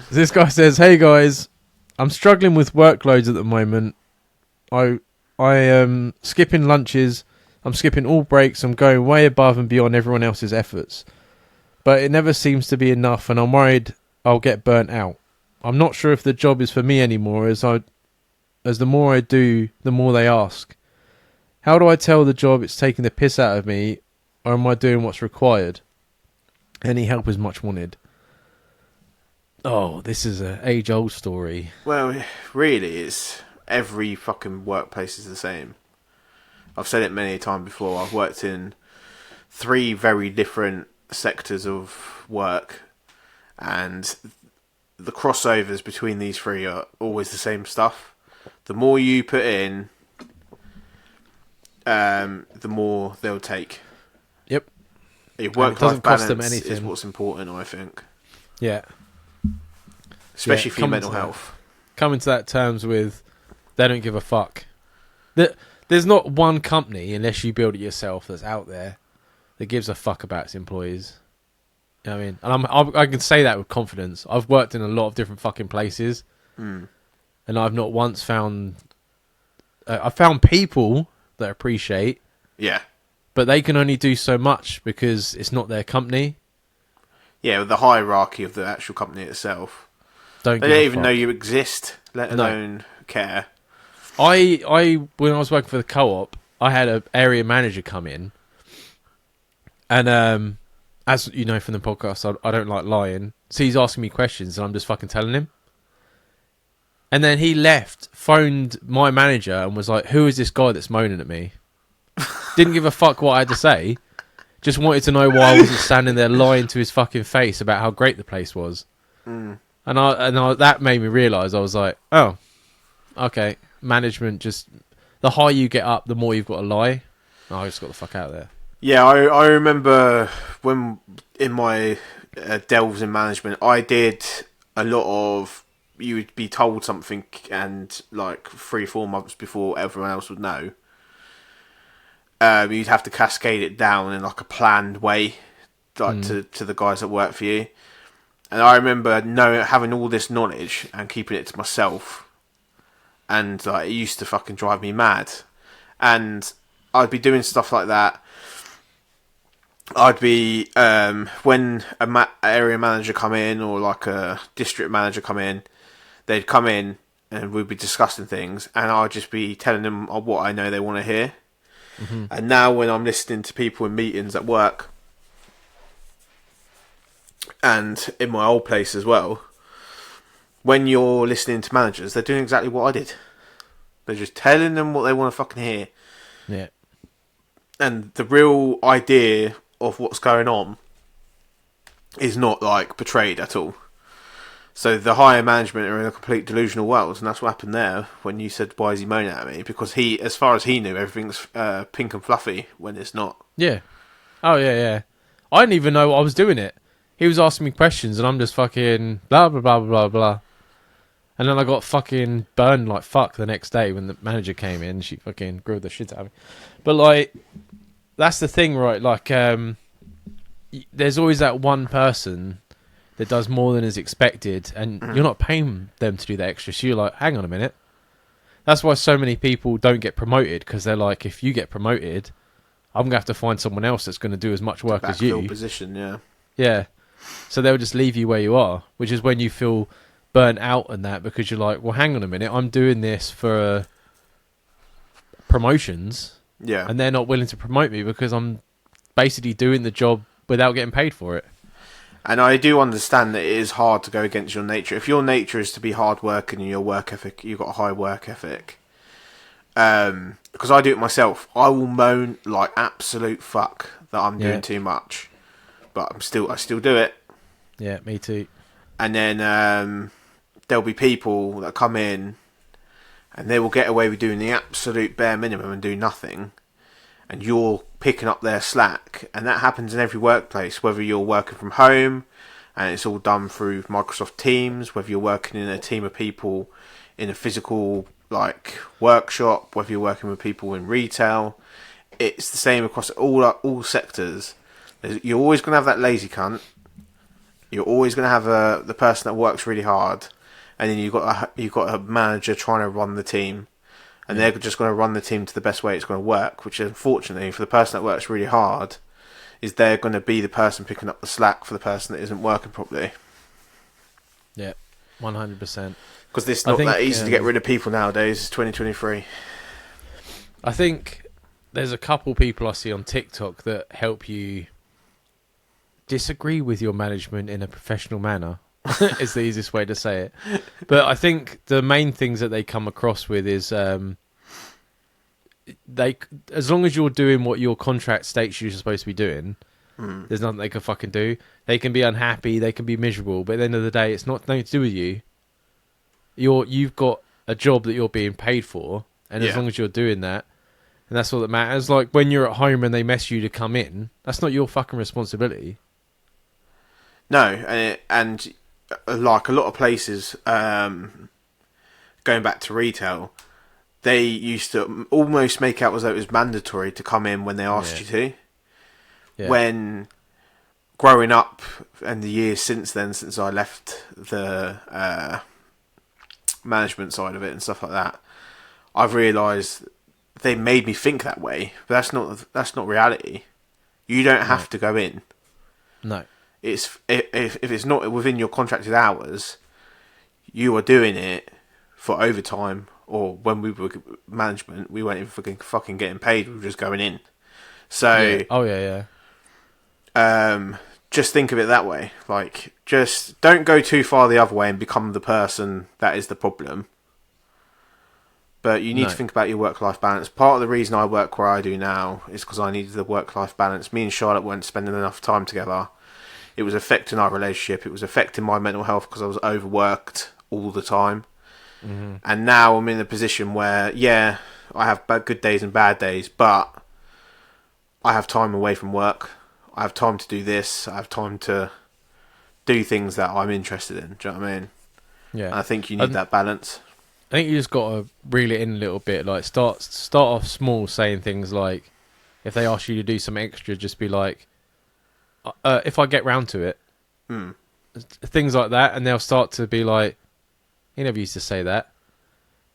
This guy says, "Hey guys, I'm struggling with workloads at the moment. I am skipping lunches. I'm skipping all breaks. I'm going way above and beyond everyone else's efforts. But it never seems to be enough, and I'm worried I'll get burnt out. I'm not sure if the job is for me anymore, as the more I do, the more they ask. How do I tell the job it's taking the piss out of me, or am I doing what's required? Any help is much wanted." Oh, this is an age-old story. Well, really, it's every fucking workplace is the same. I've said it many times before. I've worked in 3 very different sectors of work, and the crossovers between these 3 are always the same stuff. The more you put in, the more they'll take. Yep. Your work-life cost them balance is anything. what's important, I think. Yeah. Especially for your mental health. Coming to that terms with, they don't give a fuck. There's not one company, unless you build it yourself, that's out there that gives a fuck about its employees. You know what I mean? And I can say that with confidence. I've worked in a lot of different fucking places, and I've not once found... I found people that appreciate, Yeah. but they can only do so much because it's not their company. Yeah, with the hierarchy of the actual company itself. They don't even know you exist, let alone care. When I was working for the co-op, I had an area manager come in, and as you know from the podcast, I don't like lying. So he's asking me questions, and I'm just fucking telling him. And then he left, phoned my manager, and was like, "Who is this guy that's moaning at me?" Didn't give a fuck what I had to say. Just wanted to know why I wasn't standing there lying to his fucking face about how great the place was. And that made me realise, I was like, oh, okay, management just... The higher you get up, the more you've got to lie. Oh, I just got the fuck out of there. Yeah, I remember when in my delves in management, I did a lot of... You would be told something and like 3-4 months before everyone else would know. You'd have to cascade it down in like a planned way, like to the guys that work for you. And I remember having all this knowledge and keeping it to myself, and like it used to fucking drive me mad. And I'd be doing stuff like that. I'd be when area manager come in or like a district manager come in, they'd come in and we'd be discussing things, and I'd just be telling them what I know they want to hear. And now when I'm listening to people in meetings at work, and in my old place as well, when you're listening to managers, they're doing exactly what I did. They're just telling them what they want to fucking hear. Yeah. And the real idea of what's going on is not like portrayed at all. So the higher management are in a complete delusional world, and that's what happened there when you said, "Why is he moaning at me?" Because he, as far as he knew, everything's pink and fluffy when it's not. Yeah. Oh, yeah. I didn't even know I was doing it. He was asking me questions, and I'm just fucking blah, blah, blah, blah, blah. And then I got fucking burned like fuck the next day when the manager came in. She fucking grilled the shit out of me. But, like, that's the thing, right? Like, there's always that one person that does more than is expected, and you're not paying them to do that extra. So you're like, hang on a minute. That's why so many people don't get promoted, because they're like, if you get promoted, I'm going to have to find someone else that's going to do as much work as you. Backfill position, yeah. Yeah. So they'll just leave you where you are, which is when you feel burnt out and that, because you're like, well, hang on a minute, I'm doing this for promotions, and they're not willing to promote me because I'm basically doing the job without getting paid for it. And I do understand that it is hard to go against your nature. If your nature is to be hard working and your work ethic, you've got a high work ethic. Because I do it myself. I will moan like absolute fuck that I'm doing too much, but I still do it. Yeah, me too. And then there'll be people that come in and they will get away with doing the absolute bare minimum and do nothing, and you're picking up their slack. And that happens in every workplace, whether you're working from home and it's all done through Microsoft Teams, whether you're working in a team of people in a physical like workshop, whether you're working with people in retail. It's the same across all sectors. You're always going to have that lazy cunt. You're always going to have the person that works really hard, and then you've got a manager trying to run the team, and they're just going to run the team to the best way it's going to work. Which, unfortunately, for the person that works really hard, is they're going to be the person picking up the slack for the person that isn't working properly. Yeah, 100%. Because it's not that easy to get rid of people nowadays. It's 2023. I think there's a couple people I see on TikTok that help you disagree with your management in a professional manner. Is the easiest way to say it. But I think the main things that they come across with is as long as you're doing what your contract states you're supposed to be doing, there's nothing they can fucking do. They can be unhappy, they can be miserable, but at the end of the day, it's not nothing to do with you. You've got a job that you're being paid for, and as long as you're doing that, and that's all that matters. Like when you're at home and they mess you to come in, that's not your fucking responsibility. No, and like a lot of places, going back to retail, they used to almost make out as though it was mandatory to come in when they asked you to. Yeah. When growing up and the years since then, since I left the management side of it and stuff like that, I've realised they made me think that way, but that's not reality. You don't have to go in. No. It's if it's not within your contracted hours, you are doing it for overtime, or when we were management, we weren't even fucking getting paid. We were just going in. So just think of it that way. Like, just don't go too far the other way and become the person that is the problem. But you need to think about your work-life balance. Part of the reason I work where I do now is because I needed the work-life balance. Me and Charlotte weren't spending enough time together. It was affecting our relationship. It was affecting my mental health because I was overworked all the time. Mm-hmm. And now I'm in a position where, I have good days and bad days, but I have time away from work. I have time to do this. I have time to do things that I'm interested in. Do you know what I mean? Yeah. And I think you need that balance. I think you just got to reel it in a little bit. Like start off small, saying things like, if they ask you to do some extra, just be like, if I get round to it, things like that, and they'll start to be like, he never used to say that.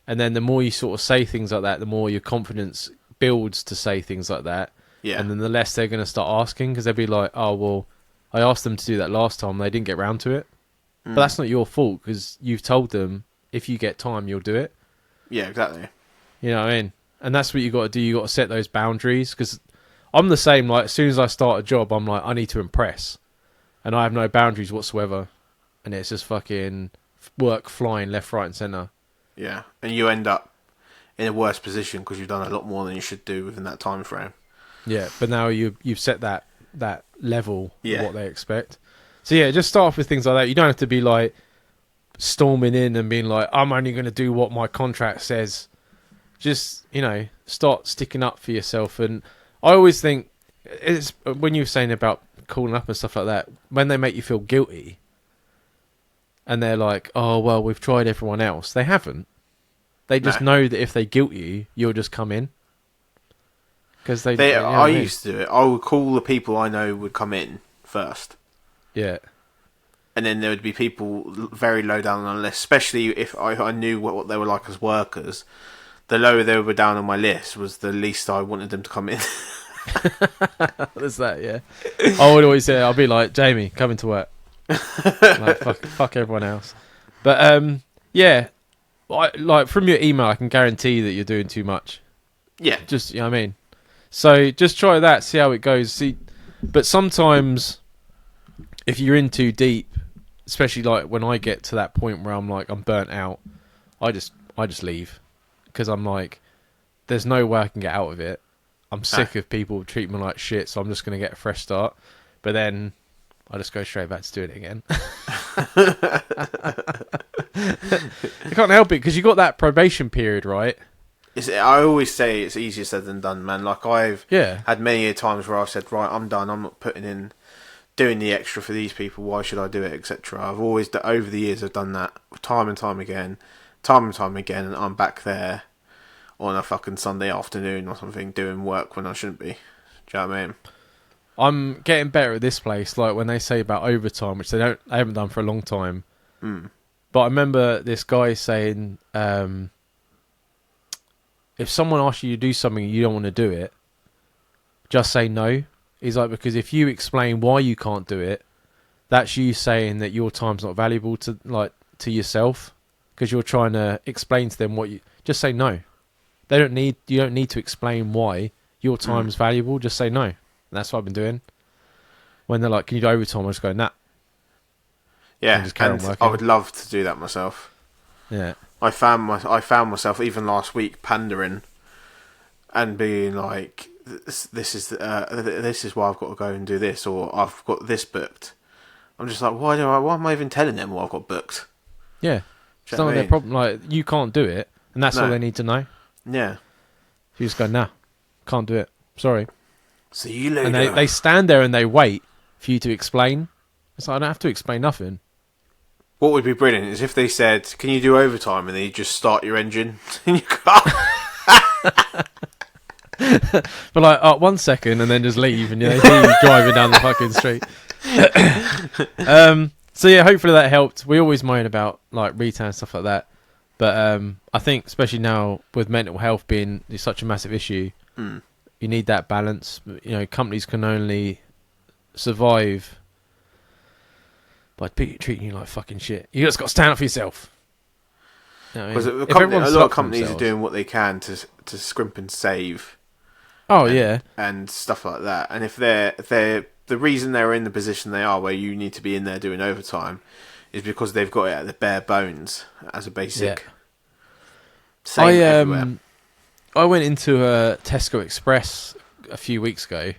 And then the more you sort of say things like that, the more your confidence builds to say things like that. Yeah. And then the less they're going to start asking, because they'll be like, oh, well, I asked them to do that last time, they didn't get round to it. But that's not your fault, because you've told them if you get time, you'll do it. Yeah, exactly. You know what I mean? And that's what you got to do. You got to set those boundaries, because I'm the same. Like, as soon as I start a job, I'm like, I need to impress, and I have no boundaries whatsoever, and it's just fucking work flying left, right, and centre. Yeah, and you end up in a worse position because you've done a lot more than you should do within that time frame. Yeah, but now you've set that level of what they expect. So yeah, just start off with things like that. You don't have to be like storming in and being like, I'm only going to do what my contract says. Just, start sticking up for yourself. And I always think, it's when you were saying about calling up and stuff like that, when they make you feel guilty and they're like, oh, well, we've tried everyone else. They haven't. They just know that if they guilt you, you'll just come in. Because I used to do it. I would call the people I know would come in first. Yeah. And then there would be people very low down on the list, especially if I knew what they were like as workers. The lower they were down on my list was the least I wanted them to come in. There's that, yeah. I would always say, I'll be like, Jamie, come into work. Like, fuck everyone else. But, like from your email, I can guarantee that you're doing too much. Yeah. Just, you know what I mean? So just try that, see how it goes. But sometimes, if you're in too deep, especially like when I get to that point where I'm like, I'm burnt out, I just leave. Because I'm like, there's no way I can get out of it. I'm sick of people treating me like shit, so I'm just going to get a fresh start. But then I just go straight back to doing it again. You can't help it, because you got that probation period, right? I always say it's easier said than done, man. Like, I've had many times where I've said, right, I'm done. I'm not putting in, doing the extra for these people. Why should I do it, etc. I've always, over the years, I've done that time and time again, and I'm back there on a fucking Sunday afternoon or something doing work when I shouldn't be. Do you know what I mean? I'm getting better at this place. Like when they say about overtime, which they haven't done for a long time. Mm. But I remember this guy saying, if someone asks you to do something and you don't want to do it, just say no. He's like, because if you explain why you can't do it, that's you saying that your time's not valuable to yourself, because you're trying to explain to them what you. Just say no. You don't need to explain why your time's valuable. Just say no. And that's what I've been doing. When they're like, "Can you do overtime?" I just go, "Nah." Yeah, just carry on and working. I would love to do that myself. Yeah. I found myself even last week pandering and being like, this is why I've got to go and do this, or I've got this booked. I'm just like, why am I even telling them what I've got booked? Yeah. It's not their problem. Like, you can't do it, and that's all they need to know. Yeah. You just go, nah, can't do it. Sorry. See you later. And they stand there and they wait for you to explain. It's like, I don't have to explain nothing. What would be brilliant is if they said, "Can you do overtime?" and then you just start your engine in your car. But like, 1 second, and then just leave, and they hear you driving down the fucking street. So yeah, hopefully that helped. We always moan about like retail and stuff like that, but I think especially now with mental health being such a massive issue, you need that balance. You know, companies can only survive by treating you like fucking shit. You just got to stand up for yourself. You know what I mean? A lot of companies are doing what they can to scrimp and save. Oh yeah, and stuff like that. And if they're the reason they're in the position they are, where you need to be in there doing overtime, is because they've got it at the bare bones as a basic. Yeah. Same everywhere. I went into a Tesco Express a few weeks ago.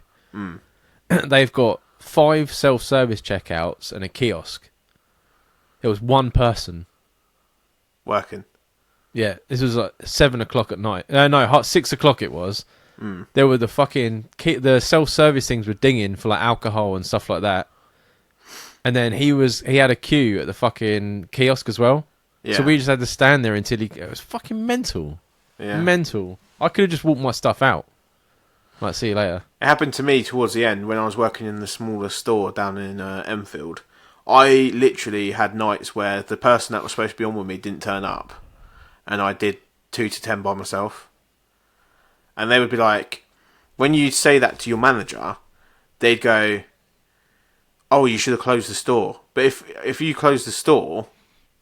They've got 5 self-service checkouts and a kiosk. There was one person working. Yeah, this was like 7 o'clock at night. No, 6 o'clock it was. There were the self-service things were dinging for like alcohol and stuff like that. And then he had a queue at the fucking kiosk as well. Yeah. So we just had to stand there until it was fucking mental. Yeah. Mental. I could have just walked my stuff out. Like, see you later. It happened to me towards the end when I was working in the smaller store down in Enfield. I literally had nights where the person that was supposed to be on with me didn't turn up. And I did 2 to 10 by myself. And they would be like, when you say that to your manager, they'd go, "Oh, you should have closed the store." But if you close the store,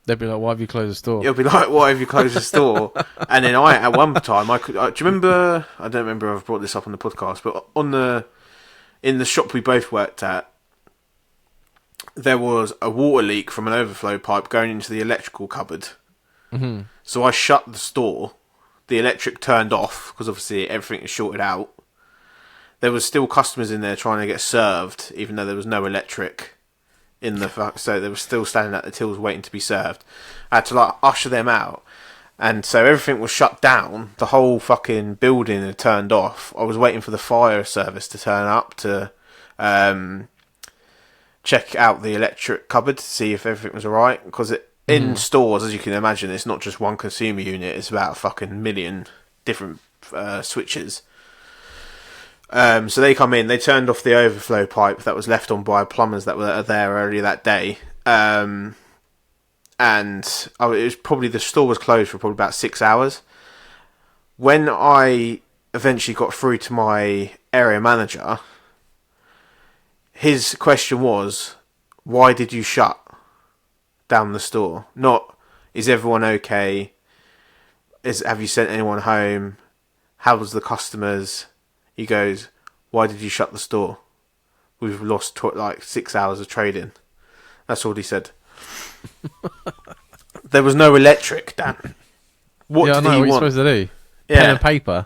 they'd be like, "Why have you closed the store?" It'll be like, "Why have you closed the store?" And then at one time, do you remember? I don't remember if I've brought this up on the podcast, but in the shop we both worked at, there was a water leak from an overflow pipe going into the electrical cupboard. Mm-hmm. So I shut the store. The electric turned off because obviously everything is shorted out. There was still customers in there trying to get served, even though there was no electric in the. So they were still standing at the tills waiting to be served. I had to like usher them out, and so everything was shut down. The whole fucking building had turned off. I was waiting for the fire service to turn up to check out the electric cupboard to see if everything was alright, because in stores, as you can imagine, it's not just one consumer unit, it's about a fucking million different switches. So they come in, they turned off the overflow pipe that was left on by plumbers that were there earlier that day. And it was probably, the store was closed for probably about 6 hours. When I eventually got through to my area manager, his question was, "Why did you shut down the store?" Not, "Is everyone okay? Have you sent anyone home? How was the customers?" He goes, "Why did you shut the store? We've lost 6 hours of trading." That's all he said. There was no electric, Dan. What did he want? What are you supposed to do? Yeah. Pen and paper.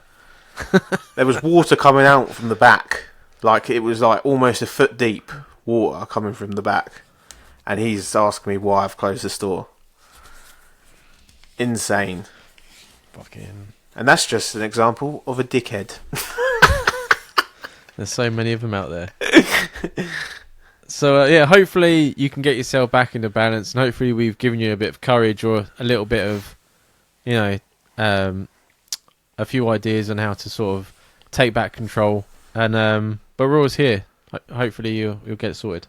There was water coming out from the back. Like, it was like almost a foot deep water coming from the back. And he's asking me why I've closed the store. Insane. Fucking. And that's just an example of a dickhead. There's so many of them out there. So, yeah, hopefully you can get yourself back into balance. And hopefully we've given you a bit of courage or a little bit of, a few ideas on how to sort of take back control. And but we're always here. Hopefully you'll get it sorted.